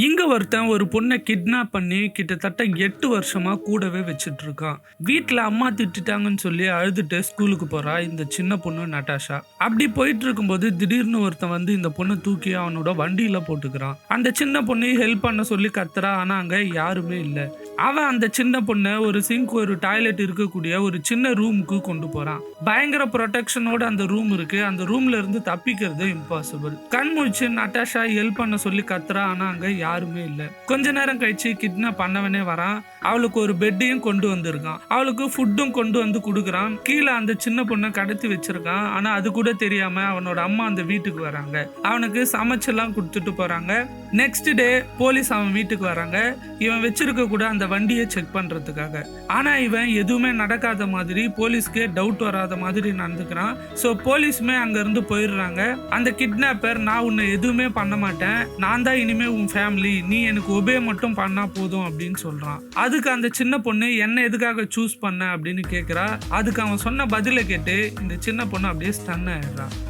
இங்க ஒருத்தன் ஒரு பொண்ணை கிட்னாப் பண்ணி கிட்டத்தட்ட 8 வருஷமா கூடவே வச்சுட்டு இருக்கான். வீட்ல அம்மா திட்டிட்டாங்கன்னு சொல்லி அழுதுட்டு ஸ்கூலுக்கு போறா இந்த சின்ன பொண்ணு நட்டாஷா. அப்படி போயிட்டு இருக்கும்போது திடீர்னு ஒருத்தன் வந்து இந்த பொண்ணை தூக்கி அவனோட வண்டியில போட்டுக்கிறான். அந்த சின்ன பொண்ணு ஹெல்ப் பண்ண சொல்லி கத்துறா. ஆனா அங்க யாருமே இல்ல. அவன் அந்த சின்ன பொண்ணை ஒரு சிங்க் ஒரு டாய்லெட் இருக்கக்கூடிய ஒரு சின்ன ரூமுக்கு கொண்டு போறான். பயங்கர ப்ரொடெக்ஷனோட அந்த ரூம் இருக்கு. அந்த ரூம்ல இருந்து தப்பிக்கிறது இம்பாசிபிள். கண் முழிச்சு நட்டாஷா ஹெல்ப் பண்ண சொல்லி கத்துறா. ஆனா அங்க யாருமே இல்ல. கொஞ்ச நேரம் கழிச்சு கிட்னாப் பண்ணவனே வரான். அவளுக்கு ஒரு பெட்டையும் கொண்டு வந்திருக்கான். அவளுக்கு ஃபுட்டும் கொண்டு வந்து கொடுக்குறான். கீழே அந்த சின்ன பொண்ணை கடத்தி வச்சிருக்கான். ஆனா அது கூட தெரியாம அவனோட அம்மா அந்த வீட்டுக்கு வராங்க. அவனுக்கு சமைச்செல்லாம் கொடுத்துட்டு போறாங்க. நெக்ஸ்ட் டே போலீஸ் அவன் வீட்டுக்கு வராங்க. இவன் வச்சிருக்க கூட அந்த வண்டியை செக் பண்றதுக்காக. ஆனா இவன் எதுவுமே நடக்காத மாதிரி போலீஸ்க்கே டவுட் வராத மாதிரி நடந்துக்கிறான். ஸோ போலீஸுமே அங்க இருந்து போயிடுறாங்க. அந்த கிட்னாப்பர் நான் உன்னை எதுவுமே பண்ண மாட்டேன், நான் தான் இனிமே உன் ஃபேமிலி, நீ எனக்கு ஒபே மட்டும் பண்ணா போதும் அப்படின்னு சொல்றான். அதுக்கு அந்த சின்ன பொண்ணு என்ன எதுக்காக சூஸ் பண்ண அப்படின்னு கேட்கிறா. அதுக்கு அவன் சொன்ன பதிலை கேட்டு இந்த சின்ன பொண்ணு அப்படியே ஸ்டன் ஆயிடுறான்.